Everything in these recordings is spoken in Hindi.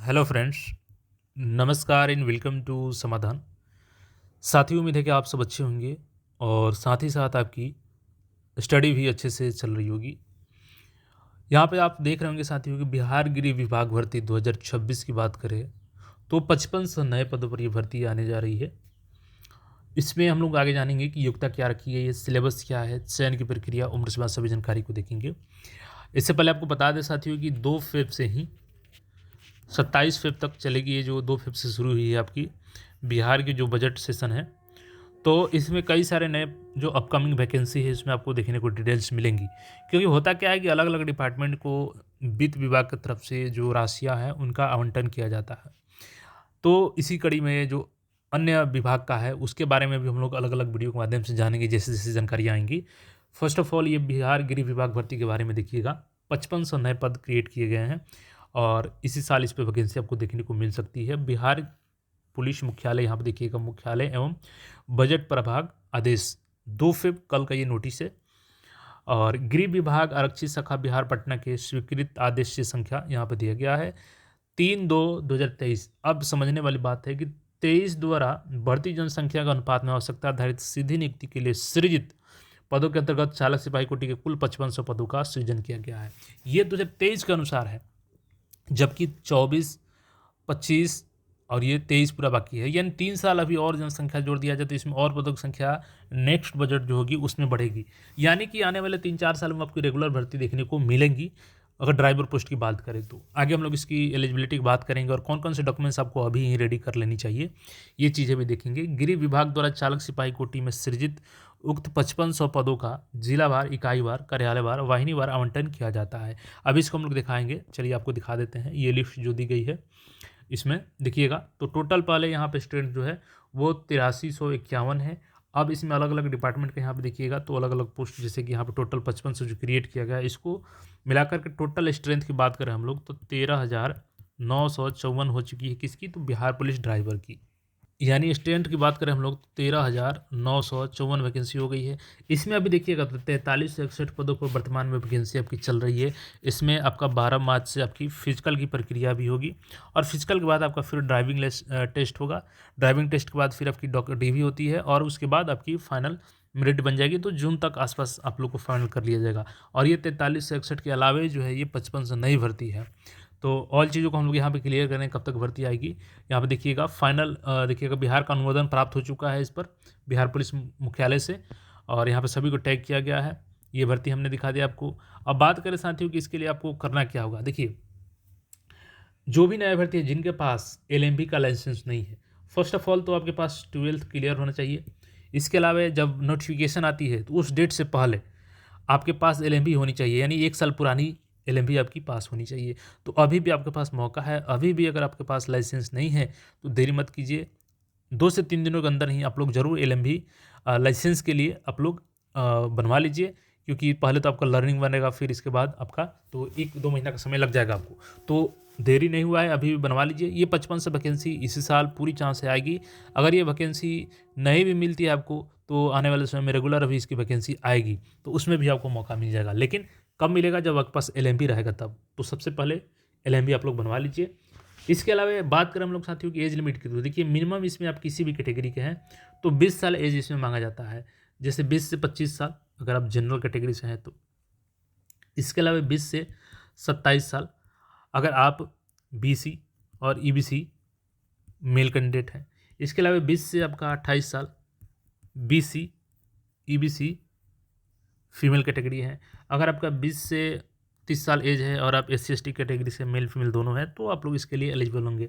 हेलो फ्रेंड्स, नमस्कार एंड वेलकम टू समाधान। साथियों, उम्मीद है कि आप सब अच्छे होंगे और साथ ही साथ आपकी स्टडी भी अच्छे से चल रही होगी। यहाँ पे आप देख रहे होंगे साथियों कि बिहार गृह विभाग भर्ती 2026 की बात करें तो 55 नए पदों पर ये भर्ती आने जा रही है। इसमें हम लोग आगे जानेंगे कि योग्यता क्या रखी है, ये सिलेबस क्या है, चयन की प्रक्रिया, उम्र सीमा, सभी जानकारी को देखेंगे। इससे पहले आपको बता दें साथियों कि 2 फेब से ही 27 फेब तक चलेगी। ये जो 2 फेब से शुरू हुई है आपकी बिहार की जो बजट सेशन है, तो इसमें कई सारे नए जो अपकमिंग वैकेंसी है इसमें आपको देखने को डिटेल्स मिलेंगी। क्योंकि होता क्या है कि अलग अलग डिपार्टमेंट को वित्त विभाग की तरफ से जो राशियां हैं उनका आवंटन किया जाता है। तो इसी कड़ी में जो अन्य विभाग का है उसके बारे में भी हम लोग अलग अलग वीडियो के माध्यम से जानेंगे, जैसे जैसे जानकारी आएंगी। फर्स्ट ऑफ ऑल, ये बिहार गृह विभाग भर्ती के बारे में देखिएगा। 5500 नए पद क्रिएट किए गए हैं और इसी साल इस पर वैकेंसी आपको देखने को मिल सकती है। बिहार पुलिस मुख्यालय, यहाँ पर देखिएगा, मुख्यालय एवं बजट प्रभाग आदेश 2 फेब कल का ये नोटिस है। और गृह विभाग आरक्षित शाखा बिहार पटना के स्वीकृत आदेश की संख्या यहाँ पर दिया गया है 3/2/2023। अब समझने वाली बात है कि 23 द्वारा बढ़ती जनसंख्या का अनुपात में आवश्यकता आधारित सीधी नियुक्ति के लिए सृजित पदों के अंतर्गत चालक सिपाही कोटि के कुल 5500 पदों का सृजन किया गया है। ये 2023 के अनुसार है, जबकि 24, 25 और ये 23 पूरा बाकी है। यानी 3 साल अभी और जनसंख्या जोड़ दिया जाए तो इसमें और पदों की संख्या नेक्स्ट बजट जो होगी उसमें बढ़ेगी। यानी कि आने वाले 3-4 साल में आपकी रेगुलर भर्ती देखने को मिलेंगी। अगर ड्राइवर पोस्ट की बात करें तो आगे हम लोग इसकी एलिजिबिलिटी की बात करेंगे और कौन कौन से डॉक्यूमेंट्स आपको अभी ही रेडी कर लेनी चाहिए, ये चीज़ें भी देखेंगे। गृह विभाग द्वारा चालक सिपाही कोटि में सृजित उक्त 5500 पदों का जिलावार, इकाईवार, कार्यालयवार, वाहिनीवार आवंटन किया जाता है। अभी इसको हम लोग दिखाएंगे। चलिए आपको दिखा देते हैं। ये लिस्ट जो दी गई है इसमें देखिएगा, तो टोटल पहले यहाँ पे स्टूडेंट जो है वो 8351 है। अब इसमें अलग अलग डिपार्टमेंट के यहाँ पे देखिएगा तो अलग अलग पोस्ट, जैसे कि यहाँ पे टोटल 5500 जो क्रिएट किया गया है, इसको मिलाकर के टोटल स्ट्रेंथ की बात करें हम लोग तो 13,954 हो चुकी है। किसकी? तो बिहार पुलिस ड्राइवर की। यानी स्टूडेंट की बात करें हम लोग तो 13,954 वैकेंसी हो गई है। इसमें अभी देखिएगा तो 43 से 61 पदों पर वर्तमान में वैकेंसी आपकी चल रही है। इसमें आपका 12 मार्च से आपकी फिजिकल की प्रक्रिया भी होगी और फिजिकल के बाद आपका फिर ड्राइविंग टेस्ट होगा। ड्राइविंग टेस्ट के बाद फिर आपकी डीवी होती है और उसके बाद आपकी फाइनल मेरिट बन जाएगी। तो जून तक आसपास आप लोग को फाइनल कर लिया जाएगा। और ये 43 से 61 के अलावे जो है ये 55 से नई भर्ती है। तो ऑल चीज़ों को हम लोग यहाँ पे क्लियर करें कब तक भर्ती आएगी। यहाँ पे देखिएगा फाइनल, देखिएगा बिहार का अनुमोदन प्राप्त हो चुका है इस पर बिहार पुलिस मुख्यालय से और यहाँ पे सभी को टैग किया गया है। ये भर्ती हमने दिखा दिया आपको। अब बात करें साथियों कि इसके लिए आपको करना क्या होगा। देखिए, जो भी नया भर्ती है जिनके पास एलएमबी का लाइसेंस नहीं है, फर्स्ट ऑफ ऑल तो आपके पास 12th क्लियर होना चाहिए। इसके अलावा जब नोटिफिकेशन आती है तो उस डेट से पहले आपके पास एलएमबी होनी चाहिए, यानी 1 साल पुरानी एलएमबी आपकी पास होनी चाहिए। तो अभी भी आपके पास मौका है। अभी भी अगर आपके पास लाइसेंस नहीं है तो देरी मत कीजिए। 2 से 3 दिनों के अंदर ही आप लोग ज़रूर एलएमबी लाइसेंस के लिए आप लोग बनवा लीजिए। क्योंकि पहले तो आपका लर्निंग बनेगा, फिर इसके बाद आपका तो 1-2 महीना का समय लग जाएगा आपको। तो देरी नहीं हुआ है, अभी भी बनवा लीजिए। ये 55 से वैकेंसी इसी साल पूरी चांस से आएगी। अगर ये वैकेंसी नहीं भी मिलती है आपको तो आने वाले समय में रेगुलर अभी इसकी वैकेंसी आएगी तो उसमें भी आपको मौका मिल जाएगा। लेकिन कब मिलेगा? जब आपके पास एलएमबी रहेगा तब। तो सबसे पहले एलएमबी आप लोग बनवा लीजिए। इसके अलावा बात करें हम लोग साथियों की एज लिमिट की, तो देखिए मिनिमम इसमें आप किसी भी कैटेगरी के हैं तो 20 साल एज इसमें मांगा जाता है। जैसे 20 से 25 साल अगर आप जनरल कैटेगरी से हैं तो। इसके अलावा 20 से 27 साल अगर आप बीसी और ईबीसी मेल कैंडिडेट हैं। इसके अलावा 20 से आपका 28 साल बीसी ईबीसी फीमेल कैटेगरी है। अगर आपका 20 से 30 साल एज है और आप SC/ST कैटेगरी से मेल फीमेल दोनों हैं तो आप लोग इसके लिए एलिजिबल होंगे।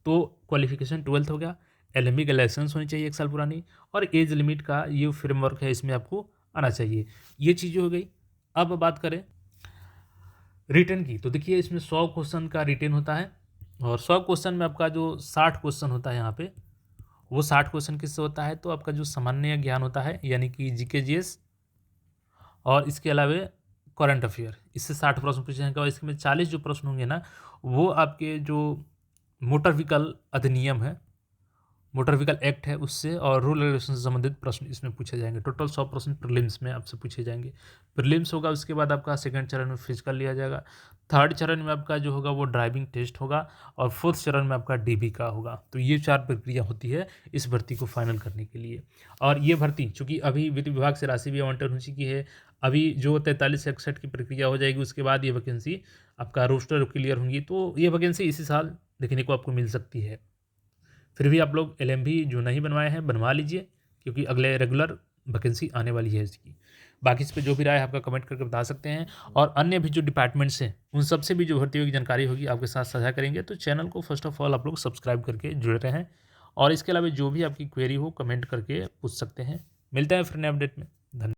तो क्वालिफिकेशन 12th हो गया, एलएमबी का लाइसेंस होनी चाहिए 1 साल पुरानी और एज लिमिट का ये फ्रेमवर्क है, इसमें आपको आना चाहिए। ये चीज़ें हो गई। अब बात करें रिटर्न की, तो देखिए इसमें 100 क्वेश्चन का रिटर्न होता है और 100 क्वेश्चन में आपका जो 60 क्वेश्चन होता है यहाँ पे, वो 60 क्वेश्चन किससे होता है? तो आपका जो सामान्य ज्ञान होता है यानी कि जीके जीएस और इसके अलावा करंट अफेयर, इससे 60 प्रश्न पूछे जाएंगे। और इसमें 40 जो प्रश्न होंगे ना वो आपके जो मोटर व्हीकल अधिनियम है, मोटर व्हीकल एक्ट है उससे और रूल रेगुलेशन से संबंधित प्रश्न इसमें पूछे जाएंगे। टोटल 100 प्रश्न प्रीलिम्स में आपसे पूछे जाएंगे। प्रीलिम्स होगा, उसके बाद आपका सेकंड चरण में फिजिकल लिया जाएगा, थर्ड चरण में आपका जो होगा वो ड्राइविंग टेस्ट होगा और फोर्थ चरण में आपका डीबी का होगा। तो ये 4 प्रक्रिया होती है इस भर्ती को फाइनल करने के लिए। और ये भर्ती चूँकि अभी वित्त विभाग से राशि भी आवंटन हो चुकी है, अभी जो 4361 की प्रक्रिया हो जाएगी उसके बाद ये वैकेंसी आपका रोस्टर क्लियर होंगी, तो ये वैकेंसी इसी साल देखने को आपको मिल सकती है। फिर भी आप लोग एलएमबी जो नहीं बनवाए हैं बनवा लीजिए, क्योंकि अगले रेगुलर वैकेंसी आने वाली है इसकी। बाकी इस पे जो भी राय है आपका कमेंट करके बता सकते हैं, और अन्य भी जो डिपार्टमेंट्स हैं उन सब से भी जो भर्तियों की जानकारी होगी आपके साथ साझा करेंगे। तो चैनल को फर्स्ट ऑफ ऑल आप लोग सब्सक्राइब करके जुड़े रहें, और इसके अलावा जो भी आपकी क्वेरी हो कमेंट करके पूछ सकते हैं। मिलते हैं फिर नए अपडेट में। धन्यवाद।